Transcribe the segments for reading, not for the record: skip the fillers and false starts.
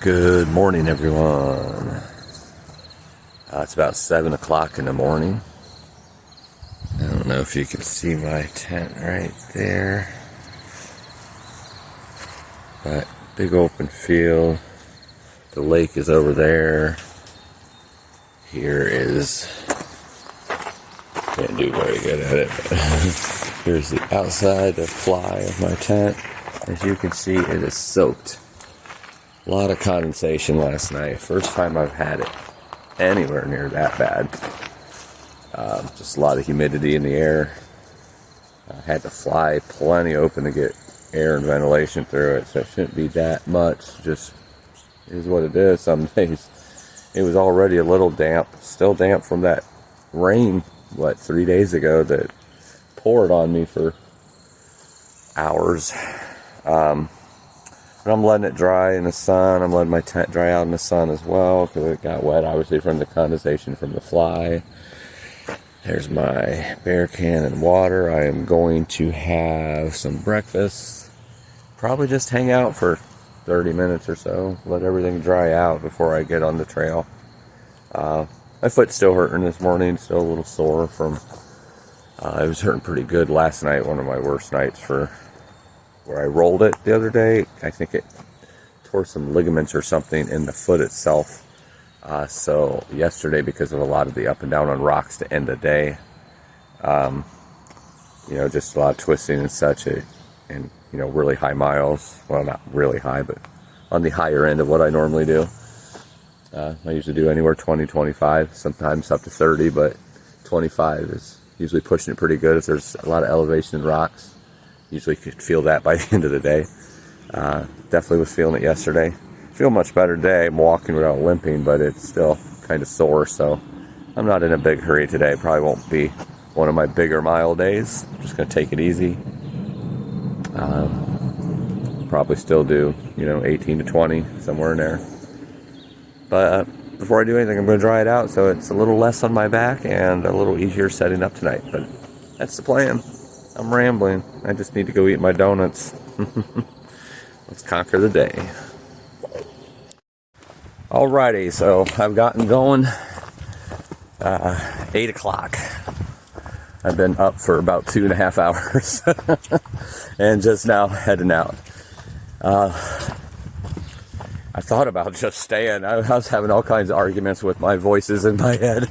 Good morning, everyone. It's about 7 o'clock in the morning. I don't know if you can see my tent right there, but big open field. The lake is over there. Here is, can't do very good at it, but here's the outside, the fly of my tent. As you can see, it is soaked. A lot of condensation last night. First time I've had it anywhere near that bad. Just a lot of humidity in the air. I had the fly plenty open to get air and ventilation through it, so it shouldn't be that much. Just is what it is. Some days it was already a little damp, still damp from that rain, 3 days ago that poured on me for hours. But I'm letting it dry in the sun. I'm letting my tent dry out in the sun as well because it got wet, obviously, from the condensation from the fly. There's my bear can and water. I am going to have some breakfast. Probably just hang out for 30 minutes or so. Let everything dry out before I get on the trail. My foot's still hurting this morning. Still a little sore from... it was hurting pretty good last night. One of my worst nights for... where I rolled it the other day. I think it tore some ligaments or something in the foot itself. So yesterday, because of a lot of the up and down on rocks to end the day, just a lot of twisting and such, and really high miles. Well, not really high, but on the higher end of what I normally do. I usually do anywhere 20, 25, sometimes up to 30, but 25 is usually pushing it pretty good if there's a lot of elevation in rocks. Usually could feel that by the end of the day. Definitely was feeling it yesterday. Feel much better today. I'm walking without limping, but it's still kind of sore, so I'm not in a big hurry today. Probably won't be one of my bigger mile days. I'm just going to take it easy. Probably still do, 18 to 20, somewhere in there. But before I do anything, I'm going to dry it out so it's a little less on my back and a little easier setting up tonight. But that's the plan. I'm rambling. I just need to go eat my donuts. Let's conquer the day. Alrighty, so I've gotten going 8 o'clock. I've been up for about 2.5 hours and just now heading out. I thought about just staying. I was having all kinds of arguments with my voices in my head.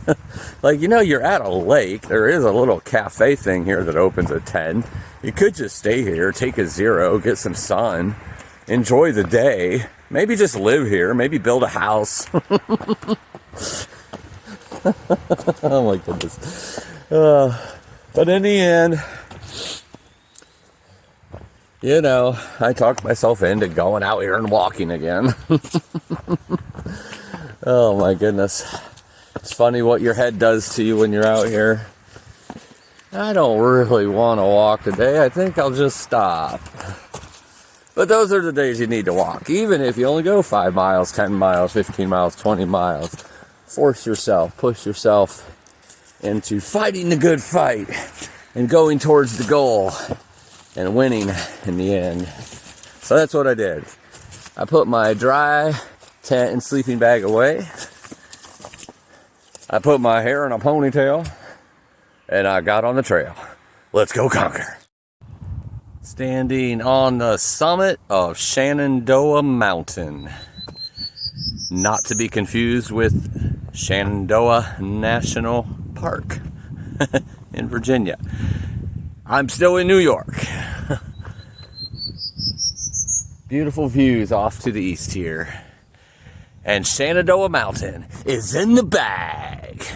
You're at a lake. There is a little cafe thing here that opens at 10. You could just stay here, take a 0, get some sun, enjoy the day. Maybe just live here. Maybe build a house. Oh my goodness. But in the end, I talked myself into going out here and walking again. Oh my goodness. It's funny what your head does to you when you're out here. I don't really want to walk today. I think I'll just stop. But those are the days you need to walk. Even if you only go 5 miles, 10 miles, 15 miles, 20 miles. Force yourself, push yourself into fighting the good fight and going towards the goal and winning in the end. So that's what I did. I put my dry tent and sleeping bag away. I put my hair in a ponytail and I got on the trail. Let's go conquer. Standing on the summit of Shenandoah Mountain. Not to be confused with Shenandoah National Park in Virginia. I'm still in New York. Beautiful views off to the east here. And Shenandoah Mountain is in the bag.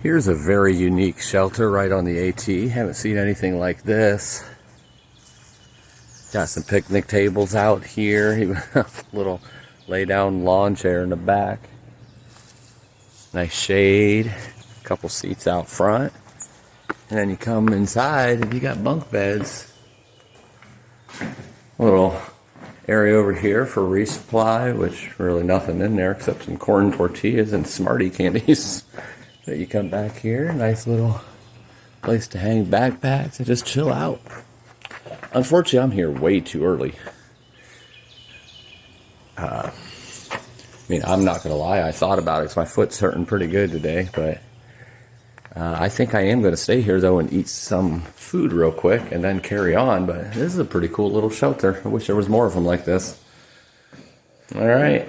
Here's a very unique shelter right on the AT. Haven't seen anything like this. Got some picnic tables out here. Even a little lay down lawn chair in the back. Nice shade. A couple seats out front. And then you come inside and you got bunk beds. A little area over here for resupply, which really nothing in there except some corn tortillas and Smartie candies. But you come back here, nice little place to hang backpacks and just chill out. Unfortunately, I'm here way too early. I mean, I'm not going to lie, I thought about it because my foot's hurting pretty good today, but I think I am going to stay here, though, and eat some food real quick and then carry on, but this is a pretty cool little shelter. I wish there was more of them like this. All right,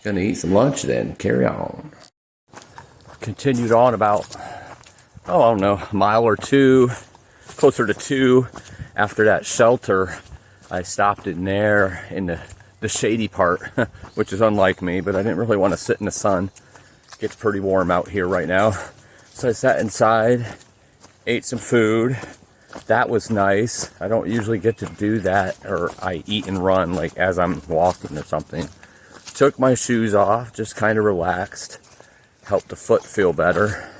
going to eat some lunch then, carry on. Continued on about, I don't know, a mile or two, closer to 2 after that shelter. I stopped in there in the shady part, which is unlike me, but I didn't really want to sit in the sun. It gets pretty warm out here right now. So I sat inside, ate some food. That was nice. I don't usually get to do that, or I eat and run like as I'm walking or something. Took my shoes off, just kind of relaxed. Helped the foot feel better.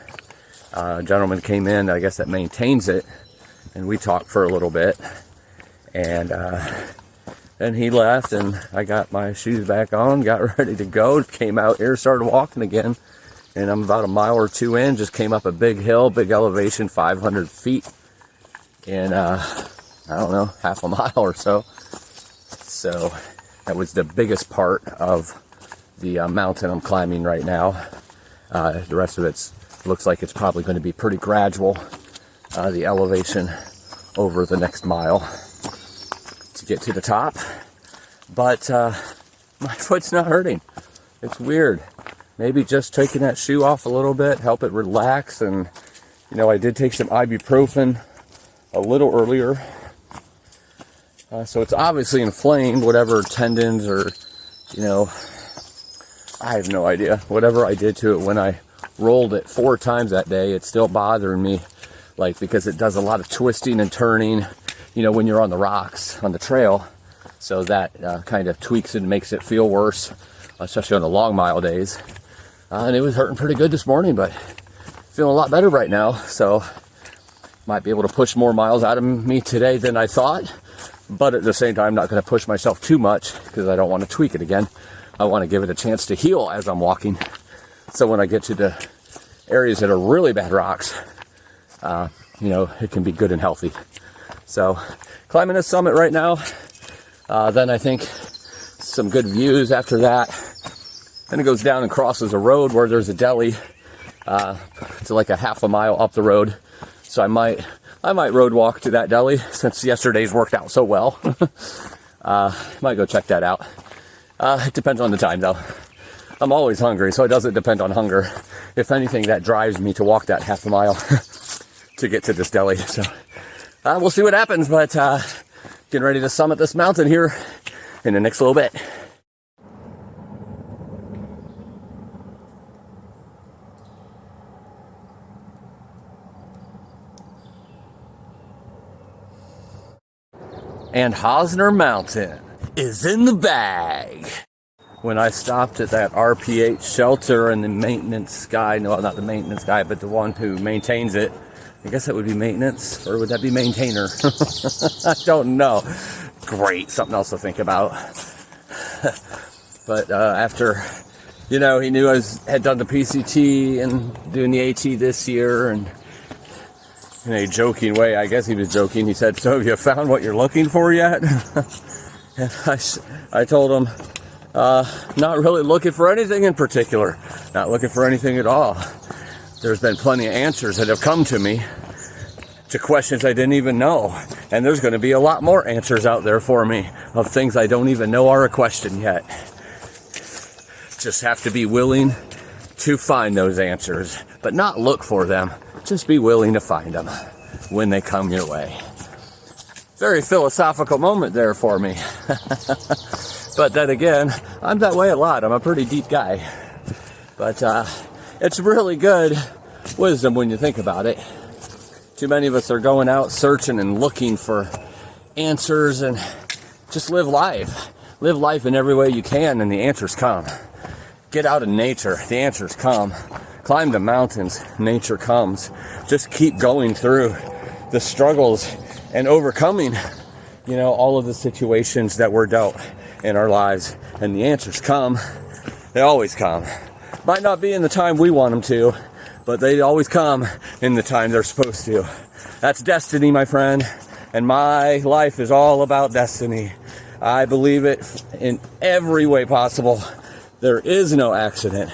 A gentleman came in, I guess, that maintains it, and we talked for a little bit. And then he left, and I got my shoes back on, got ready to go, came out here, started walking again, and I'm about a mile or 2 in, just came up a big hill, big elevation, 500 feet, in, I don't know, half a mile or so. So that was the biggest part of the mountain I'm climbing right now. The rest of it looks like it's probably going to be pretty gradual, the elevation over the next mile to get to the top. But my foot's not hurting. It's weird. Maybe just taking that shoe off a little bit, help it relax. And, you know, I did take some ibuprofen a little earlier. So it's obviously inflamed, whatever tendons or, you know, I have no idea. Whatever I did to it when I rolled it 4 times that day, it's still bothering me, like, because it does a lot of twisting and turning, you know, when you're on the rocks on the trail. So that kind of tweaks it and makes it feel worse, especially on the long mile days. And it was hurting pretty good this morning, but feeling a lot better right now. So might be able to push more miles out of me today than I thought. But at the same time, I'm not going to push myself too much because I don't want to tweak it again. I want to give it a chance to heal as I'm walking. So when I get to the areas that are really bad rocks, you know, it can be good and healthy. So climbing this summit right now, then I think some good views after that. Then it goes down and crosses a road where there's a deli. It's like a half a mile up the road. So I might road walk to that deli since yesterday's worked out so well. Might go check that out. It depends on the time, though. I'm always hungry, so it doesn't depend on hunger. If anything, that drives me to walk that half a mile to get to this deli. So we'll see what happens, but getting ready to summit this mountain here in the next little bit. And Hosner Mountain is in the bag. When I stopped at that RPH shelter and the maintenance guy, no, not the maintenance guy, but the one who maintains it, I guess that would be maintenance, or would that be maintainer? I don't know. Great, something else to think about. But after, you know, he knew I had done the PCT and doing the AT this year, and in a joking way, I guess he was joking, he said, "So have you found what you're looking for yet?" And I told him, not really looking for anything in particular. Not looking for anything at all. There's been plenty of answers that have come to me to questions I didn't even know. And there's going to be a lot more answers out there for me of things I don't even know are a question yet. Just have to be willing to find those answers, but not look for them. Just be willing to find them when they come your way. Very philosophical moment there for me. But then again, I'm that way a lot. I'm a pretty deep guy. But it's really good wisdom when you think about it. Too many of us are going out searching and looking for answers, and just live life. Live life in every way you can, and the answers come. Get out in nature, the answers come. Climb the mountains, nature comes. Just keep going through the struggles and overcoming, all of the situations that we're dealt in our lives, and the answers come. They always come. Might not be in the time we want them to, but they always come in the time they're supposed to. That's destiny, my friend, and my life is all about destiny. I believe it in every way possible. There is no accident.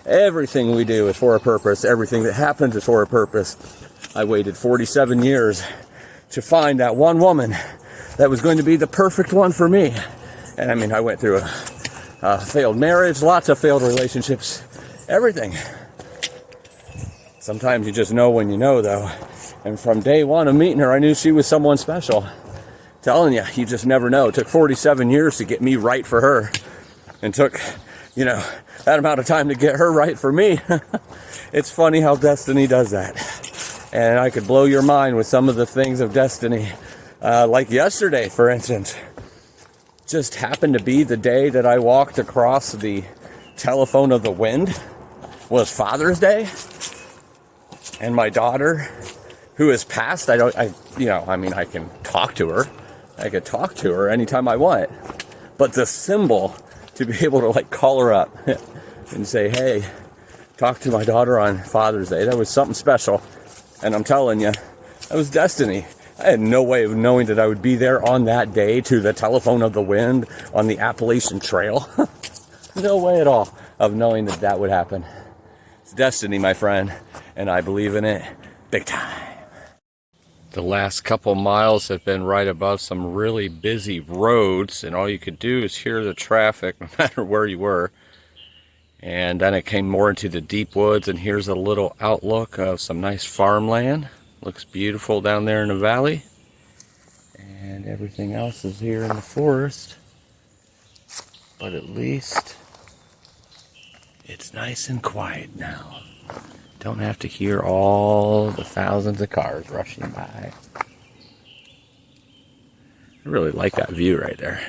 Everything we do is for a purpose. Everything that happens is for a purpose. I waited 47 years to find that one woman that was going to be the perfect one for me. And I went through a failed marriage, lots of failed relationships, everything. Sometimes you just know when you know, though. And from day one of meeting her, I knew she was someone special. Telling you, you just never know. It took 47 years to get me right for her. And took, that amount of time to get her right for me. It's funny how destiny does that. And I could blow your mind with some of the things of destiny. Like yesterday, for instance. Just happened to be the day that I walked across the telephone of the wind. Was Father's Day. And my daughter, who has passed, I can talk to her. I could talk to her anytime I want. But the symbol to be able to call her up and say, hey, talk to my daughter on Father's Day, that was something special. And I'm telling you, that was destiny. I had no way of knowing that I would be there on that day to the telephone of the wind on the Appalachian Trail. No way at all of knowing that that would happen. It's destiny, my friend, and I believe in it big time. The last couple miles have been right above some really busy roads, and all you could do is hear the traffic no matter where you were. And then it came more into the deep woods, and here's a little outlook of some nice farmland. Looks beautiful down there in the valley. And everything else is here in the forest. But at least it's nice and quiet now. Don't have to hear all the thousands of cars rushing by. I really like that view right there.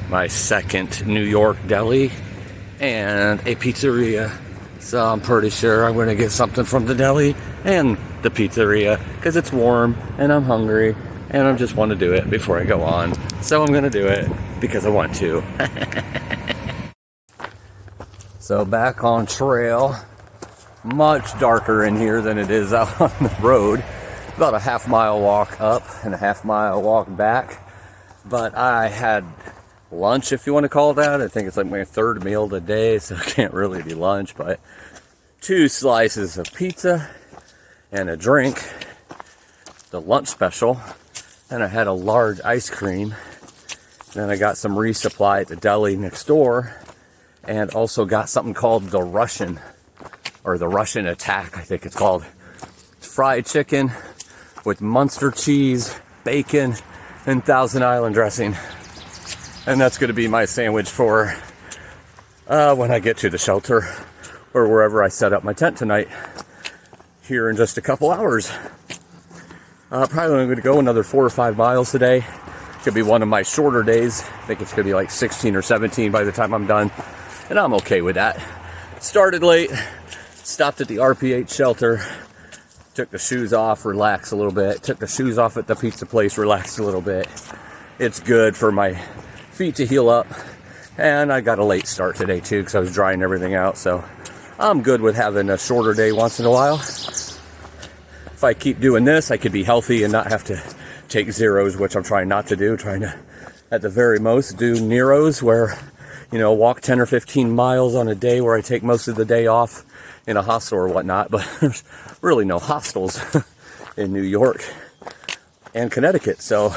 My second New York deli and a pizzeria. So I'm pretty sure I'm going to get something from the deli and the pizzeria because it's warm and I'm hungry. And I just want to do it before I go on. So I'm going to do it because I want to. So back on trail. Much darker in here than it is out on the road. About a half-mile walk up and a half-mile walk back. But I had lunch, if you want to call it that. I think it's like my third meal today, so it can't really be lunch. But 2 slices of pizza and a drink. The lunch special. And I had a large ice cream. Then I got some resupply at the deli next door. And also got something called the Russian. Or the Russian Attack, I think it's called. It's fried chicken with Munster cheese, bacon, and Thousand Island dressing. And that's going to be my sandwich for when I get to the shelter. Or wherever I set up my tent tonight. Here in just a couple hours. Probably only going to go another 4 or 5 miles today. Could be one of my shorter days. I think it's going to be like 16 or 17 by the time I'm done. And I'm okay with that. Started late. Stopped at the RPH shelter. Took the shoes off, relaxed a little bit. Took the shoes off at the pizza place, relaxed a little bit. It's good for my feet to heal up. And I got a late start today too because I was drying everything out. So I'm good with having a shorter day once in a while. If I keep doing this, I could be healthy and not have to take zeros, which I'm trying not to do. Trying to, at the very most, do Neros where, walk 10 or 15 miles on a day where I take most of the day off in a hostel or whatnot. But there's really no hostels in New York and Connecticut. So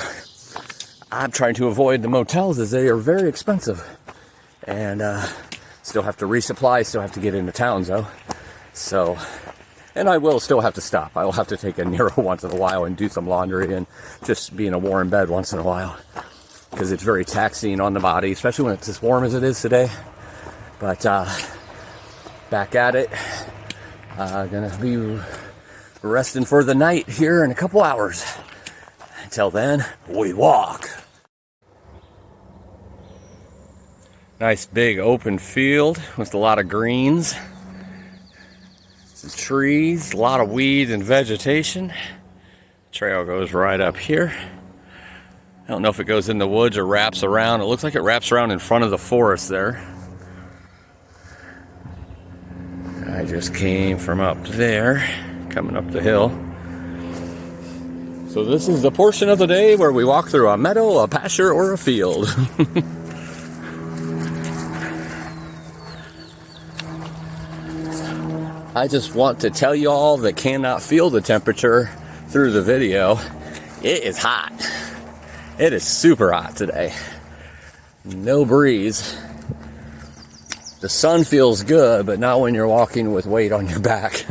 I'm trying to avoid the motels as they are very expensive. And still have to resupply, still have to get into towns though. So... And I will still have to stop. I will have to take a Nero once in a while and do some laundry and just be in a warm bed once in a while. because it's very taxing on the body, especially when it's as warm as it is today. But back at it. Gonna be resting for the night here in a couple hours. Until then, we walk. Nice big open field with a lot of greens. Some trees, a lot of weeds and vegetation. Trail goes right up here. I don't know if it goes in the woods or wraps around. It looks like it wraps around in front of the forest there. I just came from up there, coming up the hill. So this is the portion of the day where we walk through a meadow, a pasture, or a field. I just want to tell you all that cannot feel the temperature through the video. It is hot. It is super hot today. No breeze. The sun feels good, but not when you're walking with weight on your back,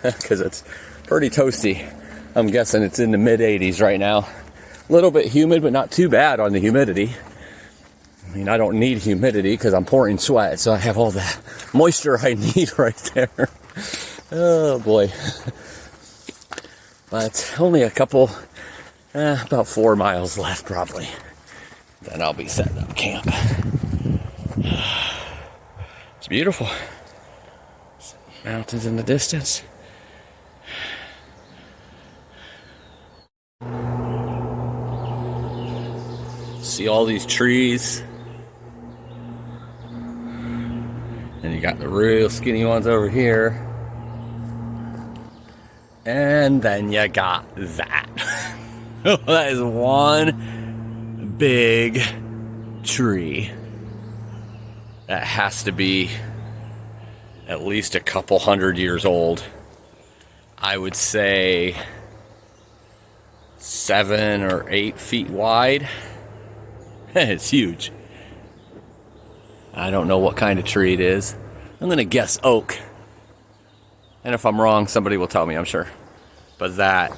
because it's pretty toasty. I'm guessing it's in the mid 80s right now. A little bit humid, but not too bad on the humidity. I mean, I don't need humidity because I'm pouring sweat, so I have all the moisture I need right there. Oh boy. But only a couple, about 4 miles left probably. Then I'll be setting up camp. It's beautiful. Mountains in the distance. See all these trees. And you got the real skinny ones over here. And then you got that. That is one big tree. That has to be at least a couple 100 years old. I would say 7 or 8 feet wide. It's huge. I don't know what kind of tree it is. I'm gonna guess oak. And if I'm wrong, somebody will tell me, I'm sure. But that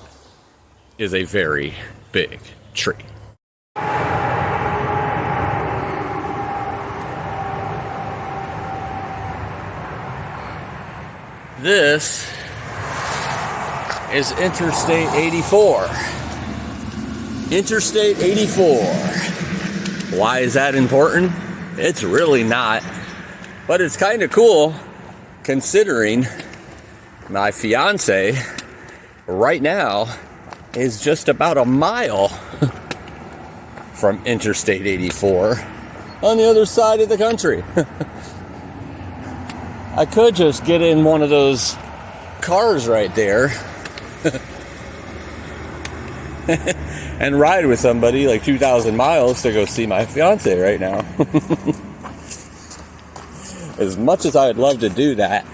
is a very big tree. This is Interstate 84. Interstate 84. Why is that important? It's really not. But it's kind of cool considering my fiance right now is just about a mile from Interstate 84 on the other side of the country. I could just get in one of those cars right there and ride with somebody like 2,000 miles to go see my fiance right now. As much as I'd love to do that,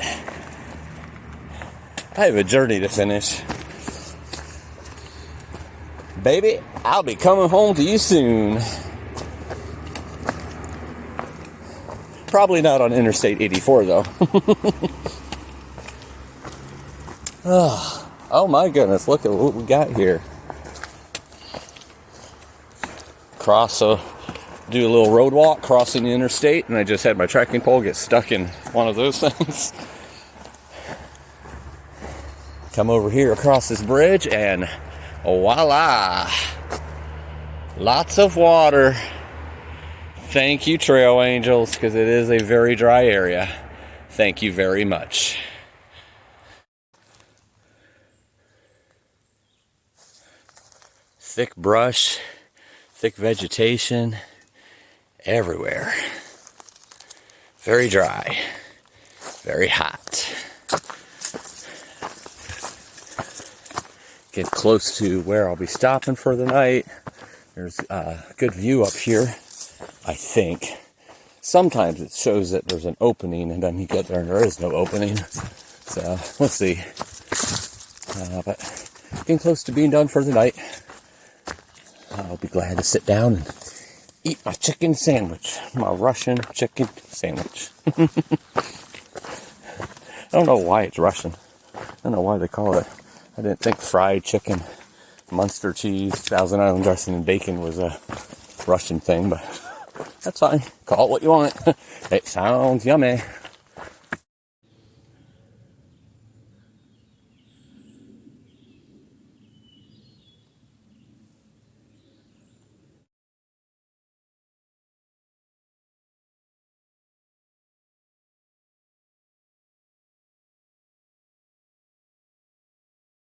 I have a journey to finish. Baby, I'll be coming home to you soon. Probably not on Interstate 84 though. Oh my goodness, look at what we got here. Do a little road walk crossing the interstate, and I just had my trekking pole get stuck in one of those things. Come over here across this bridge and voila! Lots of water. Thank you, trail angels, because it is a very dry area. Thank you very much. Thick brush, thick vegetation everywhere. Very dry, very hot. Get close to where I'll be stopping for the night. There's a good view up here, I think. Sometimes it shows that there's an opening, and then you get there and there is no opening. So, let's see. But getting close to being done for the night. I'll be glad to sit down and eat my chicken sandwich. My Russian chicken sandwich. I don't know why it's Russian. I don't know why they call it. I didn't think fried chicken, Munster cheese, Thousand Island dressing, and bacon was Russian thing, but that's fine. Call it what you want. It sounds yummy.